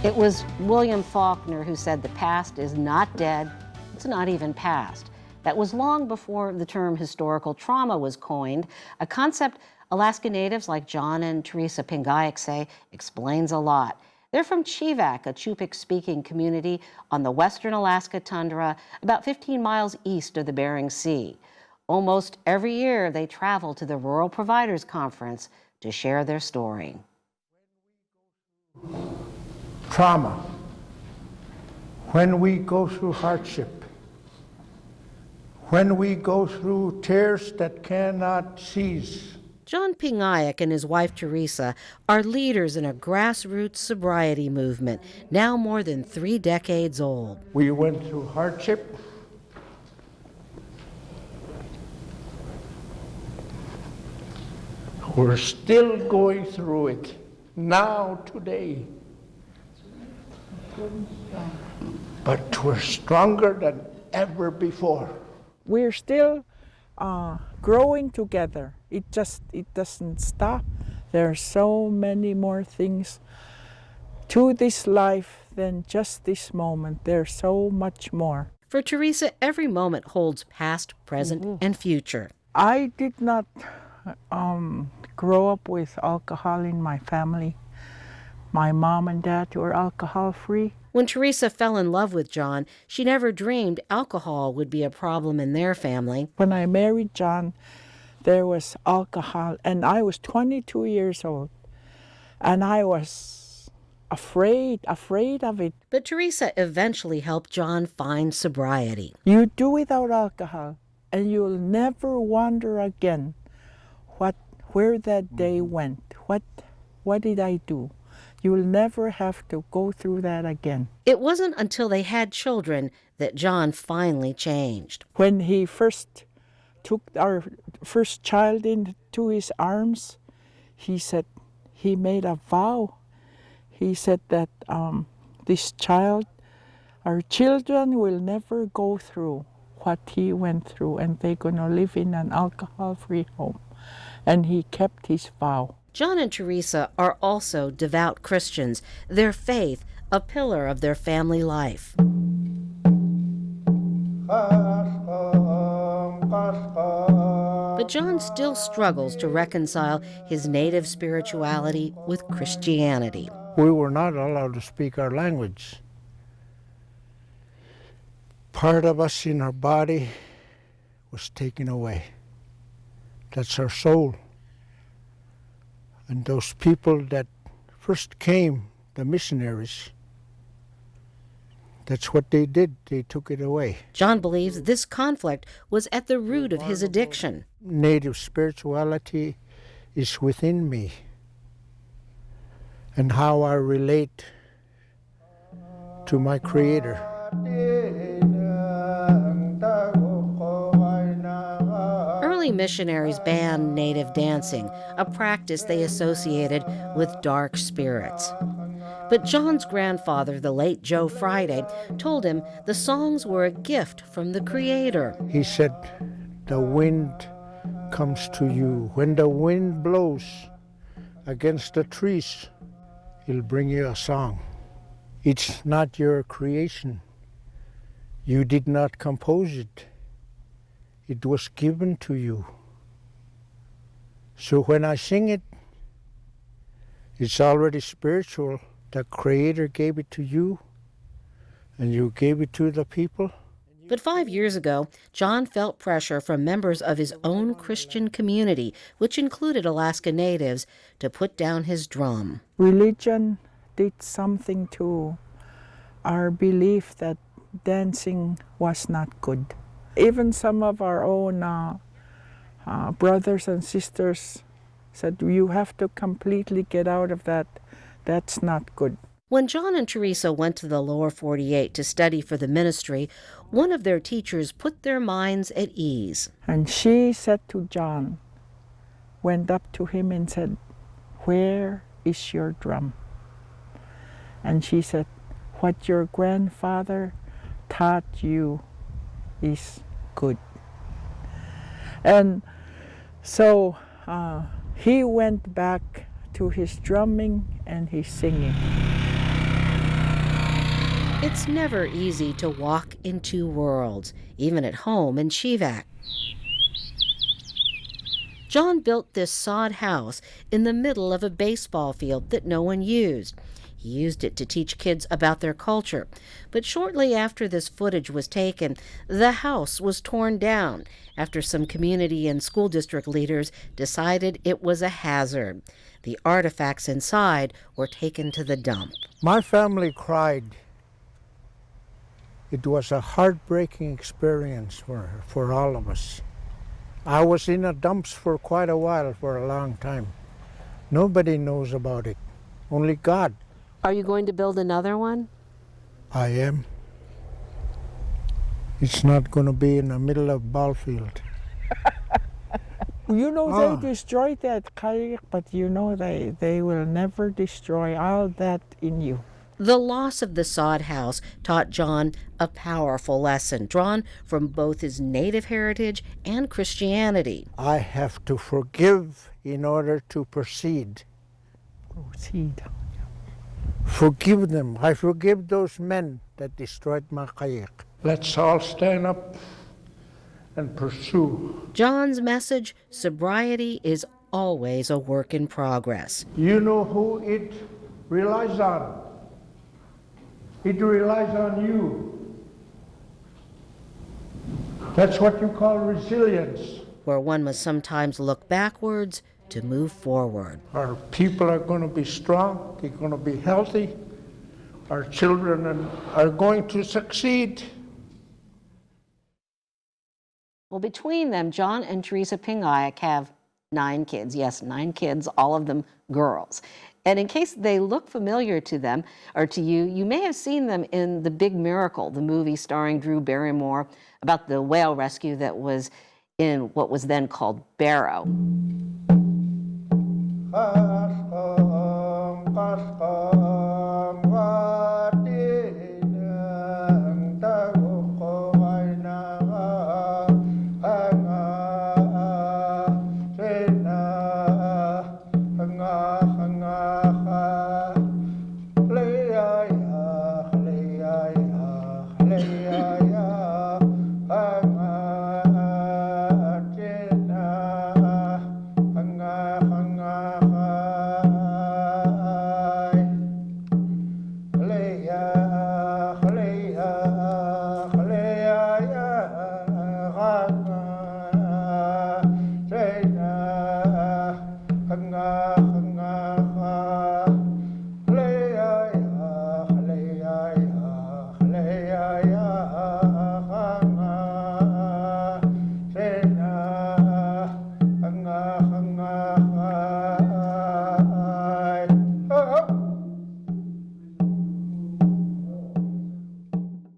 It was William Faulkner who said the past is not dead, it's not even past. That was long before the term historical trauma was coined, a concept Alaska Natives like John and Teresa Pingayak say explains a lot. They're from Chevak, a Chupik-speaking community on the western Alaska tundra, about 15 miles east of the Bering Sea. Almost every year, they travel to the Rural Providers Conference to share their story. Trauma, when we go through hardship, when we go through tears that cannot cease. John Pingayak and his wife Teresa are leaders in a grassroots sobriety movement, now more than 3 decades old. We went through hardship. We're still going through it now, today. But we're stronger than ever before. We're still growing together. It doesn't stop. There are so many more things to this life than just this moment. There's so much more. For Teresa, every moment holds past, present, and future. I did not grow up with alcohol in my family. My mom and dad were alcohol-free. When Teresa fell in love with John, she never dreamed alcohol would be a problem in their family. When I married John, there was alcohol, and I was 22 years old, and I was afraid of it. But Teresa eventually helped John find sobriety. You do without alcohol, and you'll never wonder again where that day went. What did I do? You'll never have to go through that again. It wasn't until they had children that John finally changed. When he first took our first child into his arms, he said, he made a vow. He said that this child, our children will never go through what he went through, and they're going to live in an alcohol-free home. And he kept his vow. John and Teresa are also devout Christians, their faith a pillar of their family life. But John still struggles to reconcile his native spirituality with Christianity. We were not allowed to speak our language. Part of us in our body was taken away. That's our soul. And those people that first came, the missionaries, that's what they did. They took it away. John believes this conflict was at the root of his addiction. Native spirituality is within me, and how I relate to my Creator. Early missionaries banned native dancing, a practice they associated with dark spirits. But John's grandfather, the late Joe Friday, told him the songs were a gift from the Creator. He said, the wind comes to you. When the wind blows against the trees, he'll bring you a song. It's not your creation. You did not compose it. It was given to you. So when I sing it, it's already spiritual. The Creator gave it to you, and you gave it to the people. But 5 years ago, John felt pressure from members of his own Christian community, which included Alaska Natives, to put down his drum. Religion did something to our belief that dancing was not good. Even some of our own brothers and sisters said, you have to completely get out of that. That's not good. When John and Teresa went to the lower 48 to study for the ministry, one of their teachers put their minds at ease. And she said to John, went up to him and said, where is your drum? And she said, what your grandfather taught you is good. And so he went back to his drumming and his singing. It's never easy to walk in two worlds, even at home in Chevak. John built this sod house in the middle of a baseball field that no one used. He used it to teach kids about their culture. But shortly after this footage was taken, the house was torn down after some community and school district leaders decided it was a hazard. The artifacts inside were taken to the dump. My family cried. It was a heartbreaking experience for all of us. I was in the dumps for quite a while, for a long time. Nobody knows about it, only God. Are you going to build another one? I am. It's not going to be in the middle of ball field. You know, they destroyed that kayak, but you know they will never destroy all that in you. The loss of the sod house taught John a powerful lesson drawn from both his native heritage and Christianity. I have to forgive in order to proceed. Proceed. Forgive them. I forgive those men that destroyed my kayak. Let's all stand up and pursue. John's message, sobriety is always a work in progress. You know who it relies on. It relies on you. That's what you call resilience. Where one must sometimes look backwards to move forward. Our people are going to be strong, they're going to be healthy, our children are going to succeed. Well, between them, John and Teresa Pingayak have 9 kids. Yes, 9 kids, all of them girls. And in case they look familiar to them or to you, you may have seen them in The Big Miracle, the movie starring Drew Barrymore about the whale rescue that was in what was then called Barrow.